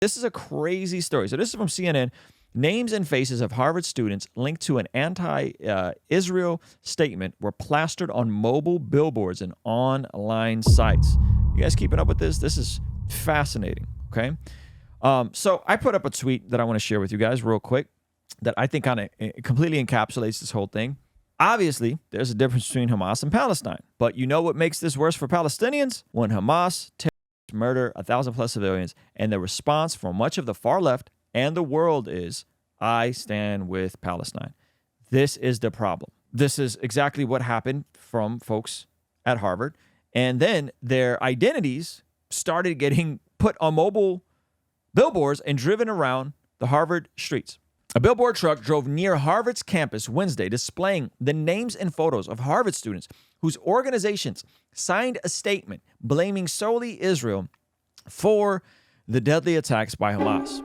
This is a crazy story. So this is from CNN. Names and faces of Harvard students linked to an anti-Israel statement were plastered on mobile billboards and online sites. You guys keeping up with this? This is fascinating, okay? So I put up a tweet that I want to share with you guys real quick that I think kind of completely encapsulates this whole thing. Obviously, there's a difference between Hamas and Palestine. But you know what makes this worse for Palestinians? When Hamas murder 1,000+ civilians, and the response from much of the far left and the world is, I stand with Palestine. This is the problem. This is exactly what happened from folks at Harvard. And then their identities started getting put on mobile billboards and driven around the Harvard streets. A billboard truck drove near Harvard's campus Wednesday, displaying the names and photos of Harvard students whose organizations signed a statement blaming solely Israel for the deadly attacks by Hamas.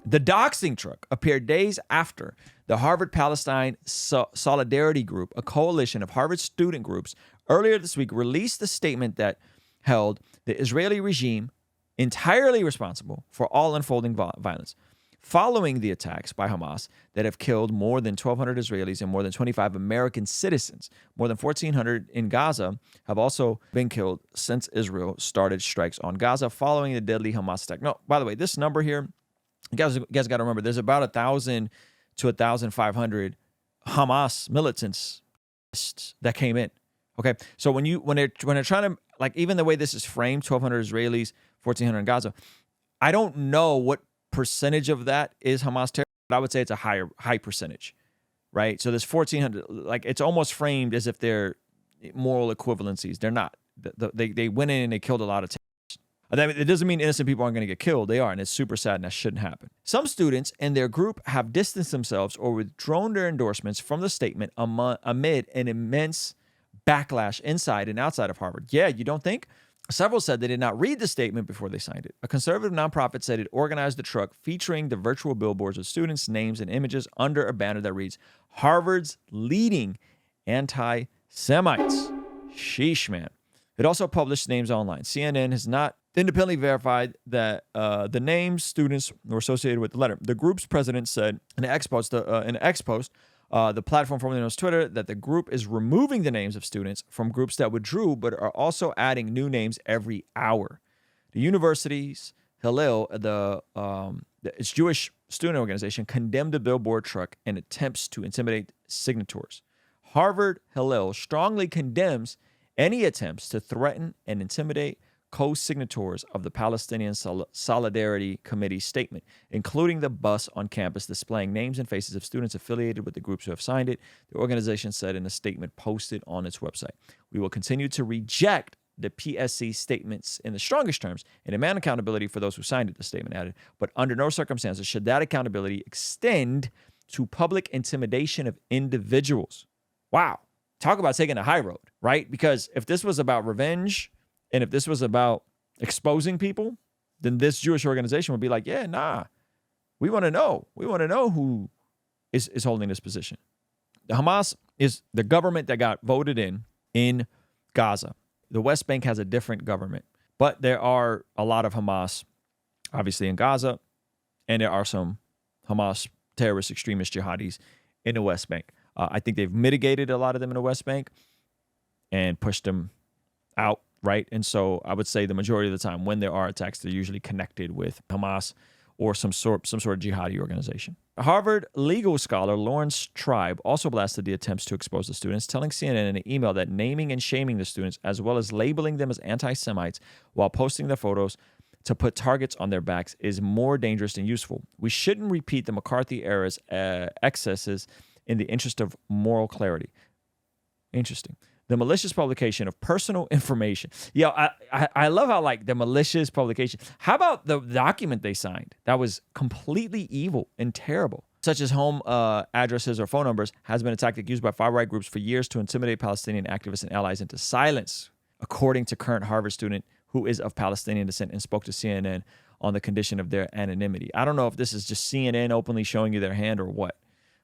The doxing truck appeared days after the Harvard-Palestine Solidarity Group, a coalition of Harvard student groups, earlier this week released a statement that held the Israeli regime entirely responsible for all unfolding violence. Following the attacks by Hamas that have killed more than 1,200 Israelis and more than 25 American citizens, more than 1,400 in Gaza have also been killed since Israel started strikes on Gaza following the deadly Hamas attack. No, by the way, this number here, you guys got to remember, there's about 1,000 to 1,500 Hamas militants that came in. Okay, so when they're trying to, like, even the way this is framed, 1,200 Israelis, 1,400 in Gaza, I don't know what percentage of that is Hamas terror, but I would say it's a high percentage, right? So there's 1,400, like, it's almost framed as if they're moral equivalencies. They're not. They went in and they killed a lot of terrorists. I mean, it doesn't mean innocent people aren't going to get killed. They are, and it's super sad, and that shouldn't happen. Some students and their group have distanced themselves or withdrawn their endorsements from the statement amid an immense backlash inside and outside of Harvard. Yeah, you don't think? Several said they did not read the statement before they signed it. A conservative nonprofit said it organized the truck featuring the virtual billboards with students' names and images under a banner that reads, Harvard's leading anti-Semites. Sheesh, man. It also published names online. CNN has not independently verified that the names students were associated with the letter. The group's president said in an X post, the platform formerly known as Twitter, that the group is removing the names of students from groups that withdrew, but are also adding new names every hour. The university's Hillel, its Jewish student organization, condemned the billboard truck and attempts to intimidate signatories. Harvard Hillel strongly condemns any attempts to threaten and intimidate co-signatories of the Palestinian Solidarity Committee statement, including the bus on campus displaying names and faces of students affiliated with the groups who have signed it, the organization said in a statement posted on its website. We will continue to reject the PSC statements in the strongest terms and demand accountability for those who signed it, the statement added, but under no circumstances should that accountability extend to public intimidation of individuals. Wow. Talk about taking a high road, right? Because if this was about revenge, and if this was about exposing people, then this Jewish organization would be like, yeah, nah, we want to know. We want to know who is holding this position. The Hamas is the government that got voted in Gaza. The West Bank has a different government, but there are a lot of Hamas, obviously, in Gaza, and there are some Hamas terrorist extremist jihadis in the West Bank. I think they've mitigated a lot of them in the West Bank and pushed them out. Right. And so I would say the majority of the time when there are attacks, they're usually connected with Hamas or some sort of jihadi organization. Harvard legal scholar Lawrence Tribe also blasted the attempts to expose the students, telling CNN in an email that naming and shaming the students, as well as labeling them as anti-Semites while posting their photos to put targets on their backs, is more dangerous than useful. We shouldn't repeat the McCarthy era's excesses in the interest of moral clarity. Interesting. The malicious publication of personal information. Yeah, I love how, like, the malicious publication. How about the document they signed? That was completely evil and terrible. Such as home addresses or phone numbers has been a tactic used by far-right groups for years to intimidate Palestinian activists and allies into silence, according to current Harvard student who is of Palestinian descent and spoke to CNN on the condition of their anonymity. I don't know if this is just CNN openly showing you their hand or what.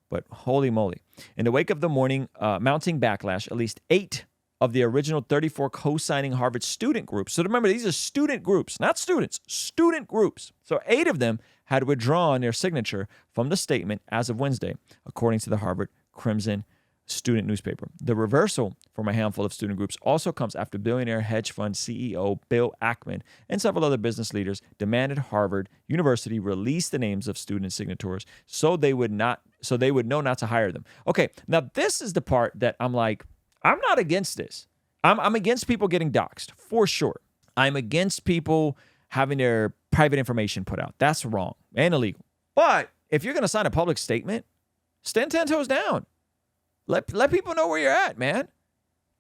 But holy moly. In the wake of the mounting backlash, at least 8 of the original 34 co-signing Harvard student groups. So remember, these are student groups, not students, student groups. So 8 of them had withdrawn their signature from the statement as of Wednesday, according to the Harvard Crimson student newspaper. The reversal from a handful of student groups also comes after billionaire hedge fund CEO Bill Ackman and several other business leaders demanded Harvard University release the names of student signatories so they would know not to hire them. Okay, now this is the part that I'm like, I'm not against this. I'm against people getting doxxed, for sure. I'm against people having their private information put out. That's wrong and illegal. But if you're going to sign a public statement, stand 10 toes down. Let people know where you're at, man.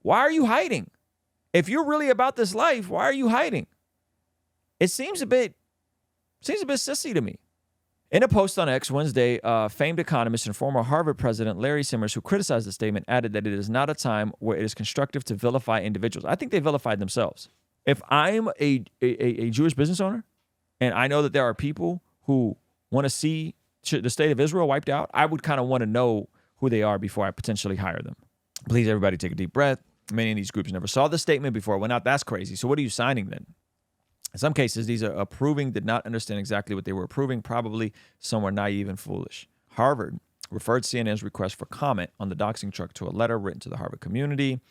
Why are you hiding? If you're really about this life, why are you hiding? It seems a bit sissy to me. In a post on X Wednesday, famed economist and former Harvard president Larry Summers, who criticized the statement, added that it is not a time where it is constructive to vilify individuals. I think they vilified themselves. If I'm a Jewish business owner and I know that there are people who want to see the state of Israel wiped out, I would kind of want to know who they are before I potentially hire them. Please, everybody, take a deep breath. Many of these groups never saw the statement before it went out. That's crazy. So what are you signing then? In some cases, these are approving, did not understand exactly what they were approving. Probably some were naive and foolish. Harvard referred CNN's request for comment on the doxing truck to a letter written to the Harvard community.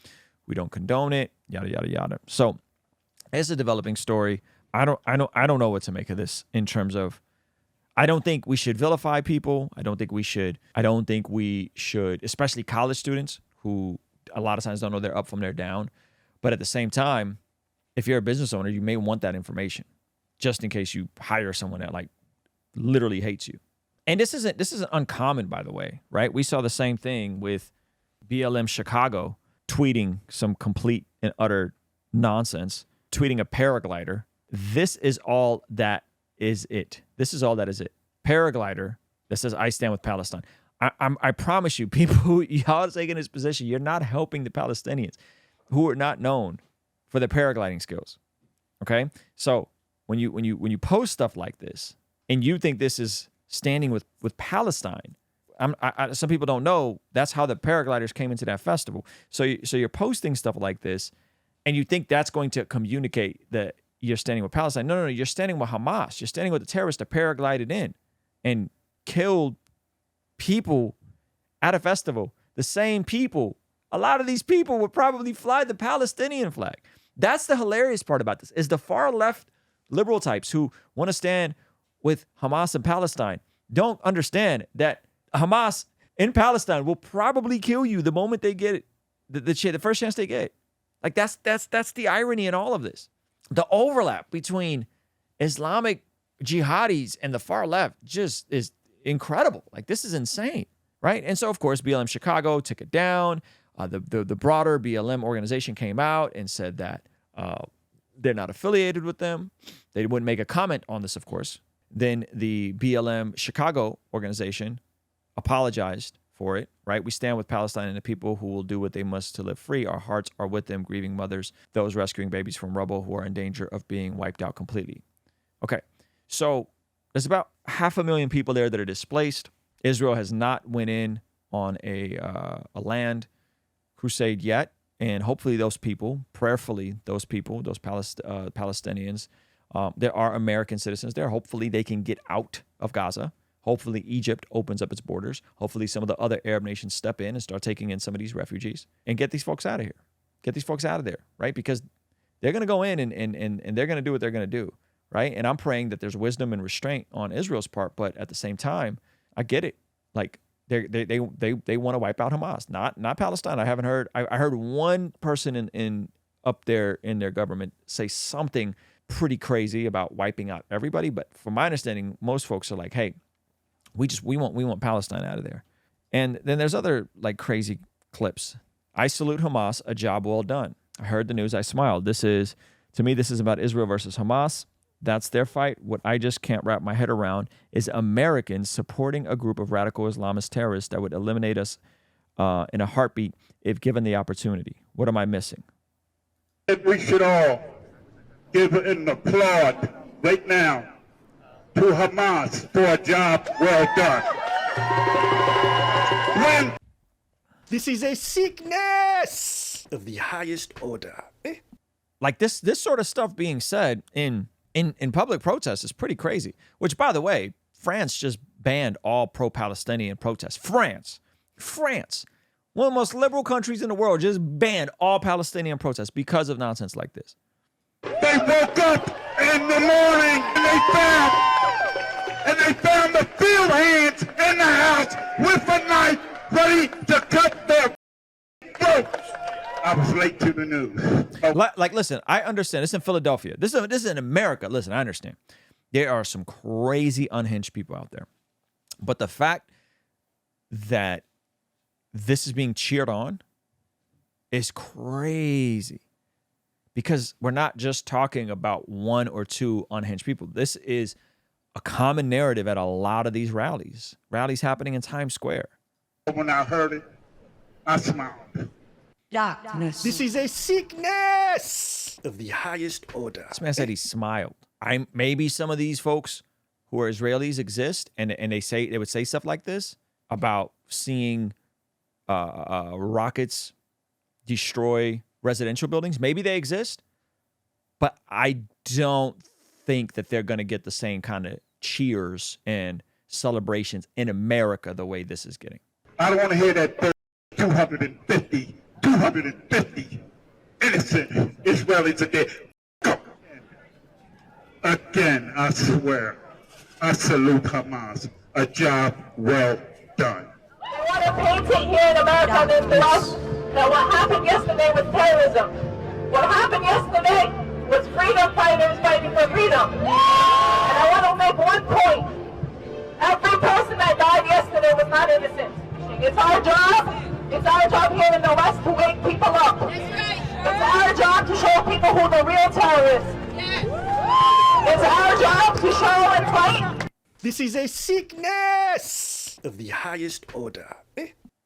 We don't condone it, yada, yada, yada. So it's a developing story. I don't know what to make of this in terms of, I don't think we should vilify people. I don't think we should, especially college students who a lot of times don't know they're up from their down. But at the same time, if you're a business owner, you may want that information just in case you hire someone that like literally hates you. And this isn't uncommon, by the way, right? We saw the same thing with BLM Chicago tweeting some complete and utter nonsense, tweeting a paraglider. This is all that is it. This is all that is it. Paraglider that says, I stand with Palestine. I promise you, people who y'all taking this position, you're not helping the Palestinians who are not known for their paragliding skills. Okay? So when you post stuff like this and you think this is standing with Palestine, some people don't know that's how the paragliders came into that festival. So you're posting stuff like this and you think that's going to communicate that you're standing with Palestine. No, you're standing with Hamas. You're standing with the terrorists that paraglided in and killed people at a festival. The same people. A lot of these people would probably fly the Palestinian flag. That's the hilarious part about this, is the far left liberal types who want to stand with Hamas and Palestine don't understand that Hamas in Palestine will probably kill you the moment they get it, the first chance they get. Like that's the irony in all of this. The overlap between Islamic jihadis and the far left just is incredible. Like this is insane, right? And so of course BLM Chicago took it down. The broader BLM organization came out and said that they're not affiliated with them. They wouldn't make a comment on this, of course. Then the BLM Chicago organization apologized for it, right? We stand with Palestine and the people who will do what they must to live free. Our hearts are with them, grieving mothers, those rescuing babies from rubble who are in danger of being wiped out completely. Okay, so there's about 500,000 people there that are displaced. Israel has not went in on a land crusade yet, and hopefully those people, prayerfully, those Palestinians, there are American citizens there. Hopefully they can get out of Gaza. Hopefully Egypt opens up its borders. Hopefully some of the other Arab nations step in and start taking in some of these refugees and get these folks out of here. Get these folks out of there, right? Because they're going to go in and they're going to do what they're going to do, right? And I'm praying that there's wisdom and restraint on Israel's part, but at the same time, I get it. Like they want to wipe out Hamas, not Palestine. I haven't heard. I heard one person in up there in their government say something pretty crazy about wiping out everybody. But from my understanding, most folks are like, hey, we want Palestine out of there. And then there's other like crazy clips. I salute Hamas, a job well done. I heard the news, I smiled. To me, this is about Israel versus Hamas. That's their fight. What I just can't wrap my head around is Americans supporting a group of radical Islamist terrorists that would eliminate us in a heartbeat if given the opportunity. What am I missing? We should all give an applaud right now to Hamas for a job well done. This is a sickness of the highest order. Like this sort of stuff being said in public protests is pretty crazy. Which, by the way, France just banned all pro-Palestinian protests. France, one of the most liberal countries in the world, just banned all Palestinian protests because of nonsense like this. They woke up in the morning and they found the field hands in the house with a knife ready to cut their throats. I was late to the news. Like, listen, I understand. This is in Philadelphia. This is in America. Listen, I understand. There are some crazy unhinged people out there. But the fact that this is being cheered on is crazy. Because we're not just talking about one or two unhinged people. This is a common narrative at a lot of these rallies. Rallies happening in Times Square. When I heard it, I smiled. Darkness. This is a sickness of the highest order. This man said he smiled. Maybe some of these folks who are Israelis exist, and they would say stuff like this about seeing rockets destroy residential buildings. Maybe they exist, but I don't think that they're going to get the same kind of cheers and celebrations in America the way this is getting. I don't want to hear that 250 innocent Israelis are dead. Again, I swear, I salute Hamas. A job well done. I want to paint it here in America this us that what happened yesterday was terrorism. What happened yesterday was freedom fighters fighting for freedom. And I want to make one point. Every person that died yesterday was not innocent. It's our job here in the West to wake people up. It's our job to show people who the real terrorists. It's our job to show and fight. This is a sickness of the highest order.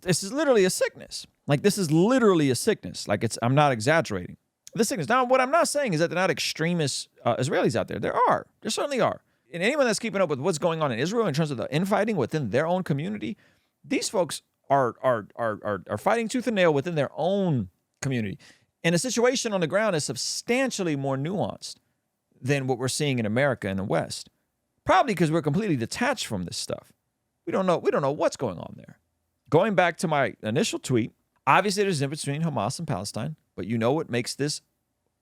This is literally a sickness. Like, this is literally a sickness. Like, I'm not exaggerating. This sickness. Now, what I'm not saying is that they're not extremist Israelis out there. There certainly are. And anyone that's keeping up with what's going on in Israel in terms of the infighting within their own community, these folks are fighting tooth and nail within their own community. And the situation on the ground is substantially more nuanced than what we're seeing in America and the West. Probably because we're completely detached from this stuff. We don't know what's going on there. Going back to my initial tweet, obviously there's a difference between Hamas and Palestine, but you know what makes this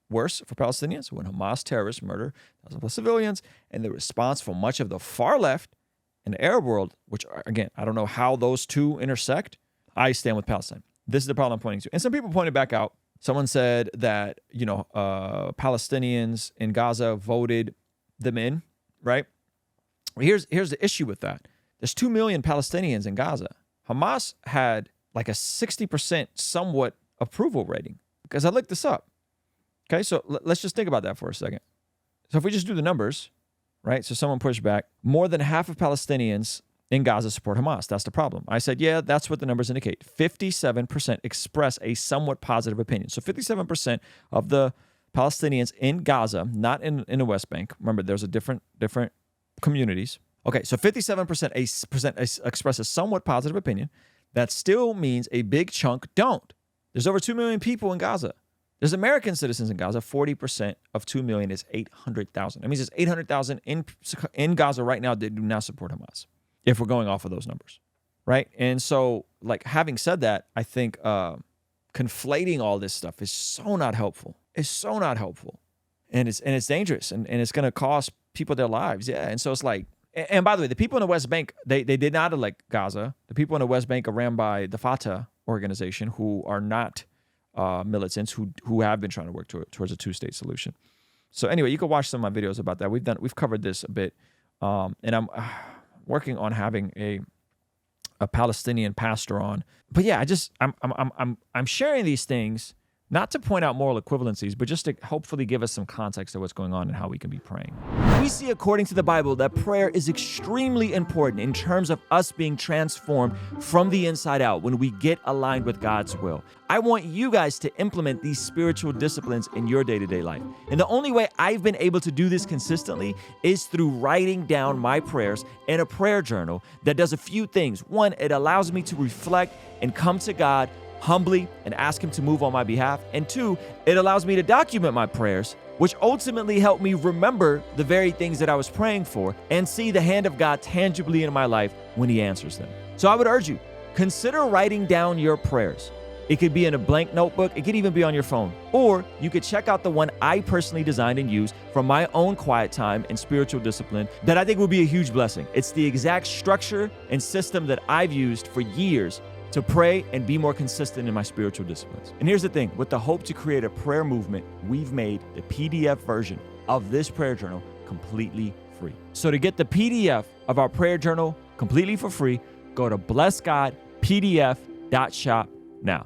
worse for Palestinians? When Hamas terrorists murder thousands of civilians, and the response from much of the far left and the Arab world, which, again, I don't know how those two intersect. I stand with Palestine. This is the problem I'm pointing to. And some people pointed back out. Someone said that, Palestinians in Gaza voted them in, right? Here's the issue with that. There's 2 million Palestinians in Gaza. Hamas had like a 60% somewhat approval rating, because I looked this up. Okay, so let's just think about that for a second. So if we just do the numbers, right? So someone pushed back. More than half of Palestinians in Gaza support Hamas. That's the problem. I said, yeah, that's what the numbers indicate. 57% express a somewhat positive opinion. So 57% of the Palestinians in Gaza, not in the West Bank. Remember, there's a different communities. Okay, so 57% express a somewhat positive opinion. That still means a big chunk don't. There's over 2 million people in Gaza. There's American citizens in Gaza. 40% of 2 million is 800,000. That means there's 800,000 in Gaza right now that do not support Hamas, if we're going off of those numbers, right? And so, like, having said that, I think conflating all this stuff is so not helpful. It's so not helpful. And it's dangerous, and it's going to cost people their lives. Yeah, and so it's like, and by the way, the people in the West Bank, they did not elect Gaza. The people in the West Bank are ran by the Fatah organization, who are not militants, who have been trying to work towards a two-state solution. So anyway, you can watch some of my videos about that. We've covered this a bit, and I'm working on having a Palestinian pastor on. But yeah, I'm sharing these things not to point out moral equivalencies, but just to hopefully give us some context of what's going on and how we can be praying. We see, according to the Bible, that prayer is extremely important in terms of us being transformed from the inside out when we get aligned with God's will. I want you guys to implement these spiritual disciplines in your day-to-day life. And the only way I've been able to do this consistently is through writing down my prayers in a prayer journal that does a few things. One, it allows me to reflect and come to God humbly and ask him to move on my behalf. And 2, it allows me to document my prayers, which ultimately help me remember the very things that I was praying for and see the hand of God tangibly in my life when he answers them. So I would urge you, consider writing down your prayers. It could be in a blank notebook. It could even be on your phone. Or you could check out the one I personally designed and used from my own quiet time and spiritual discipline that I think will be a huge blessing. It's the exact structure and system that I've used for years to pray and be more consistent in my spiritual disciplines. And here's the thing, with the hope to create a prayer movement, we've made the PDF version of this prayer journal completely free. So to get the PDF of our prayer journal completely for free, go to blessgodpdf.shop now.